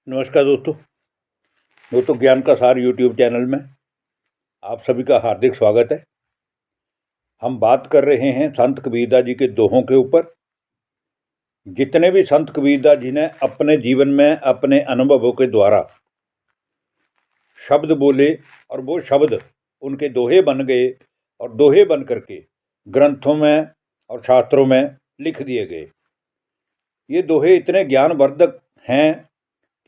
नमस्कार दोस्तों ज्ञान का सार यूट्यूब चैनल में आप सभी का हार्दिक स्वागत है। हम बात कर रहे हैं संत कबीरदास जी के दोहों के ऊपर। जितने भी संत कबीरदास जी ने अपने जीवन में अपने अनुभवों के द्वारा शब्द बोले और वो शब्द उनके दोहे बन गए और दोहे बन करके ग्रंथों में और शास्त्रों में लिख दिए गए। ये दोहे इतने ज्ञानवर्धक हैं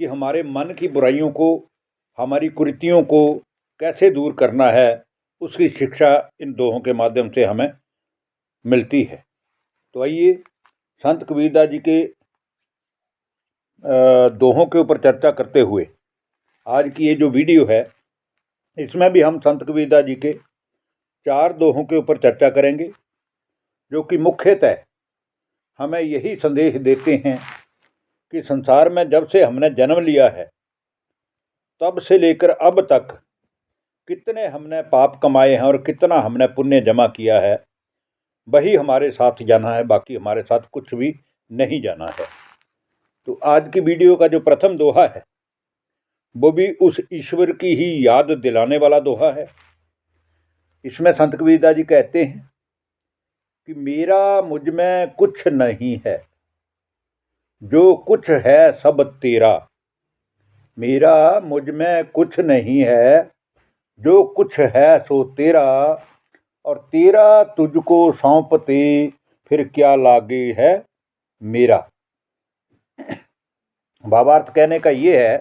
कि हमारे मन की बुराइयों को, हमारी कुरीतियों को कैसे दूर करना है, उसकी शिक्षा इन दोहों के माध्यम से हमें मिलती है। तो आइए संत कबीरदास जी के दोहों के ऊपर चर्चा करते हुए आज की ये जो वीडियो है, इसमें भी हम संत कबीरदास जी के 4 दोहों के ऊपर चर्चा करेंगे, जो कि मुख्यतः हमें यही संदेश देते हैं कि संसार में जब से हमने जन्म लिया है तब से लेकर अब तक कितने हमने पाप कमाए हैं और कितना हमने पुण्य जमा किया है, वही हमारे साथ जाना है, बाकी हमारे साथ कुछ भी नहीं जाना है। तो आज की वीडियो का जो प्रथम दोहा है वो भी उस ईश्वर की ही याद दिलाने वाला दोहा है। इसमें संत कबीरदास जी कहते हैं कि मेरा मुझ में कुछ नहीं है, जो कुछ है सब तेरा। मेरा मुझ में कुछ नहीं है, जो कुछ है सो तेरा, और तेरा तुझको सौंपते फिर क्या लागे है मेरा। भावार्थ कहने का ये है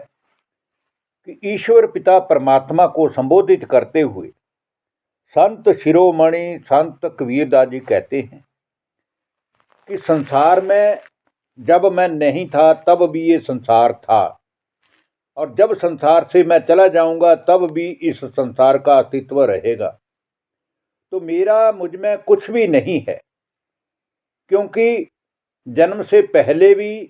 कि ईश्वर पिता परमात्मा को संबोधित करते हुए संत शिरोमणि संत कबीरदास जी कहते हैं कि संसार में जब मैं नहीं था तब भी ये संसार था, और जब संसार से मैं चला जाऊंगा तब भी इस संसार का अस्तित्व रहेगा। तो मेरा मुझ में कुछ भी नहीं है, क्योंकि जन्म से पहले भी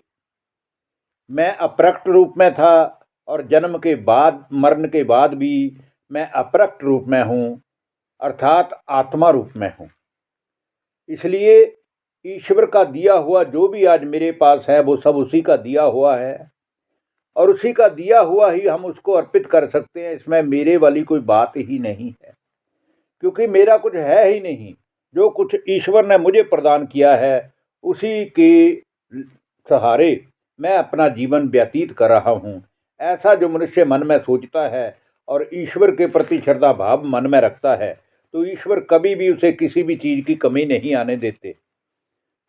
मैं अप्रकट रूप में था और जन्म के बाद, मरण के बाद भी मैं अप्रकट रूप में हूँ, अर्थात आत्मा रूप में हूँ। इसलिए ईश्वर का दिया हुआ जो भी आज मेरे पास है वो सब उसी का दिया हुआ है, और उसी का दिया हुआ ही हम उसको अर्पित कर सकते हैं। इसमें मेरे वाली कोई बात ही नहीं है, क्योंकि मेरा कुछ है ही नहीं। जो कुछ ईश्वर ने मुझे प्रदान किया है उसी के सहारे मैं अपना जीवन व्यतीत कर रहा हूँ। ऐसा जो मनुष्य मन में सोचता है और ईश्वर के प्रति श्रद्धा भाव मन में रखता है, तो ईश्वर कभी भी उसे किसी भी चीज़ की कमी नहीं आने देते।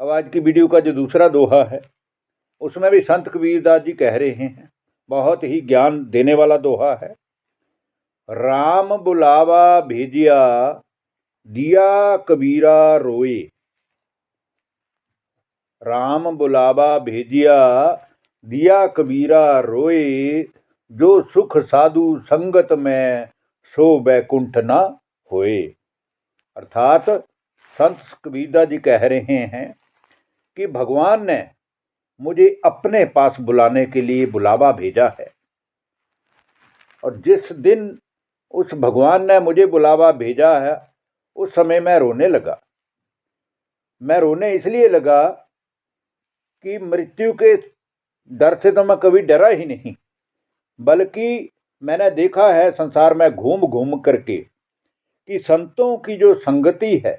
अब आज की वीडियो का जो दूसरा दोहा है उसमें भी संत कबीरदास जी कह रहे हैं, बहुत ही ज्ञान देने वाला दोहा है। राम बुलावा भेजिया दिया कबीरा रोए। राम बुलावा भेजिया दिया कबीरा रोए, जो सुख साधु संगत में सो बैकुंठ न होए। अर्थात संत कबीरदास जी कह रहे हैं कि भगवान ने मुझे अपने पास बुलाने के लिए बुलावा भेजा है, और जिस दिन उस भगवान ने मुझे बुलावा भेजा है उस समय मैं रोने लगा। मैं रोने इसलिए लगा कि मृत्यु के डर से तो मैं कभी डरा ही नहीं, बल्कि मैंने देखा है संसार में घूम घूम करके कि संतों की जो संगति है,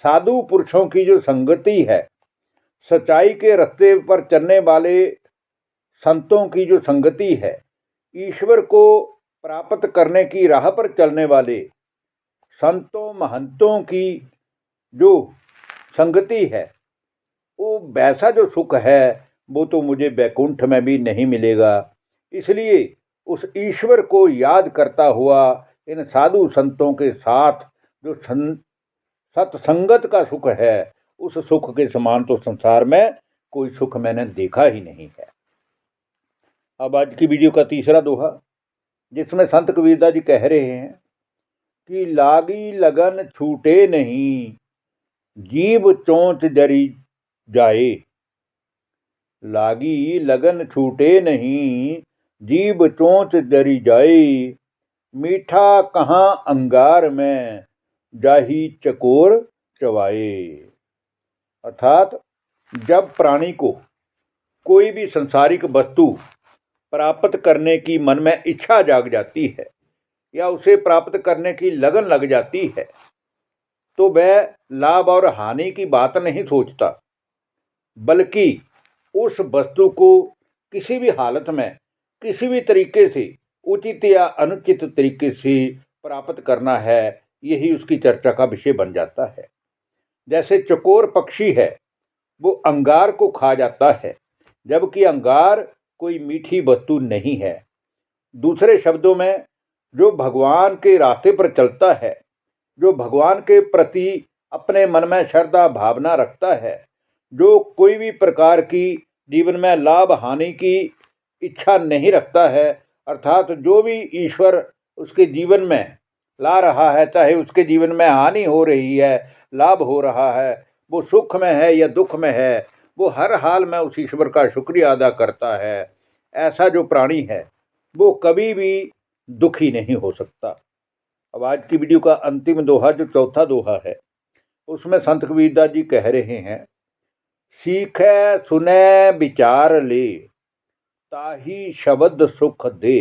साधु पुरुषों की जो संगति है, सच्चाई के रास्ते पर चलने वाले संतों की जो संगति है, ईश्वर को प्राप्त करने की राह पर चलने वाले संतों महंतों की जो संगति है, वो वैसा जो सुख है वो तो मुझे बैकुंठ में भी नहीं मिलेगा। इसलिए उस ईश्वर को याद करता हुआ इन साधु संतों के साथ जो सत्संगत का सुख है, उस सुख के समान तो संसार में कोई सुख मैंने देखा ही नहीं है। अब आज की वीडियो का तीसरा दोहा, जिसमें संत कबीरदास जी कह रहे हैं कि लागी लगन छूटे नहीं, जीव चोंच जरी जाए। लागी लगन छूटे नहीं, जीव चोंच जरी जाए, मीठा कहाँ अंगार में जाही चकोर चवाए। अर्थात जब प्राणी को कोई भी संसारिक वस्तु प्राप्त करने की मन में इच्छा जाग जाती है या उसे प्राप्त करने की लगन लग जाती है, तो वह लाभ और हानि की बात नहीं सोचता, बल्कि उस वस्तु को किसी भी हालत में, किसी भी तरीके से, उचित या अनुचित तरीके से प्राप्त करना है, यही उसकी चर्चा का विषय बन जाता है। जैसे चकोर पक्षी है, वो अंगार को खा जाता है, जबकि अंगार कोई मीठी वस्तु नहीं है। दूसरे शब्दों में, जो भगवान के रास्ते पर चलता है, जो भगवान के प्रति अपने मन में श्रद्धा भावना रखता है, जो कोई भी प्रकार की जीवन में लाभ हानि की इच्छा नहीं रखता है, अर्थात जो भी ईश्वर उसके जीवन में ला रहा है, चाहे उसके जीवन में हानि हो रही है, लाभ हो रहा है, वो सुख में है या दुख में है, वो हर हाल में उस ईश्वर का शुक्रिया अदा करता है। ऐसा जो प्राणी है वो कभी भी दुखी नहीं हो सकता। अब आज की वीडियो का अंतिम दोहा, जो चौथा दोहा है, उसमें संत कबीरदास जी कह रहे हैं, सीखै सुनै विचार ले, ताही शब्द सुख दे।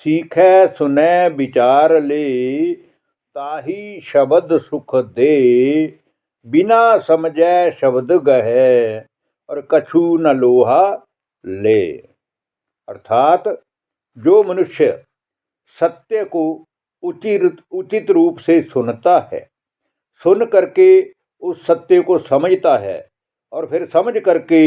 सीखै सुनै विचार ले, ताही शब्द सुख दे। बिना समझै शब्द गहे, और कछु न लोहा ले। अर्थात जो मनुष्य सत्य को उचित रूप से सुनता है, सुन करके उस सत्य को समझता है और फिर समझ करके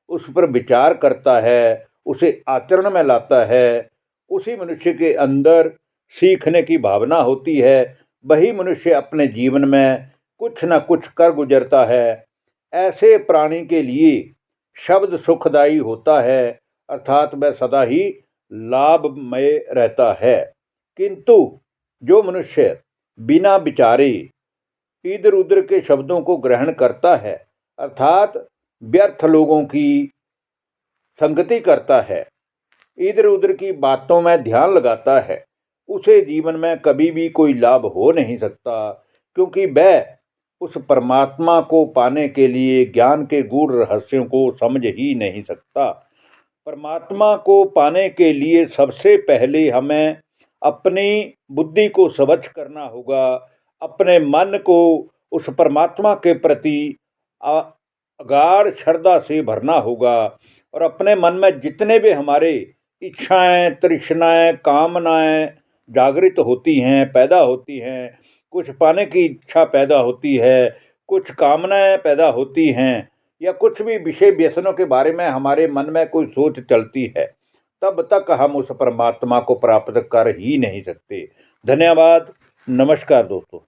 उस पर विचार करता है, उसे आचरण में लाता है, उसी मनुष्य के अंदर सीखने की भावना होती है। वही मनुष्य अपने जीवन में कुछ न कुछ कर गुजरता है। ऐसे प्राणी के लिए शब्द सुखदायी होता है, अर्थात वह सदा ही लाभमय रहता है। किंतु जो मनुष्य बिना विचारे इधर उधर के शब्दों को ग्रहण करता है, अर्थात व्यर्थ लोगों की संगति करता है, इधर उधर की बातों में ध्यान लगाता है, उसे जीवन में कभी भी कोई लाभ हो नहीं सकता, क्योंकि वह उस परमात्मा को पाने के लिए ज्ञान के गूढ़ रहस्यों को समझ ही नहीं सकता। परमात्मा को पाने के लिए सबसे पहले हमें अपनी बुद्धि को स्वच्छ करना होगा, अपने मन को उस परमात्मा के प्रति अगाढ़ श्रद्धा से भरना होगा, और अपने मन में जितने भी हमारे इच्छाएं, तृष्णाएं, कामनाएं जागृत होती हैं, पैदा होती हैं, कुछ पाने की इच्छा पैदा होती है, कुछ कामनाएं पैदा होती हैं, या कुछ भी विषय व्यसनों के बारे में हमारे मन में कोई सोच चलती है, तब तक हम उस परमात्मा को प्राप्त कर ही नहीं सकते। धन्यवाद। नमस्कार दोस्तों।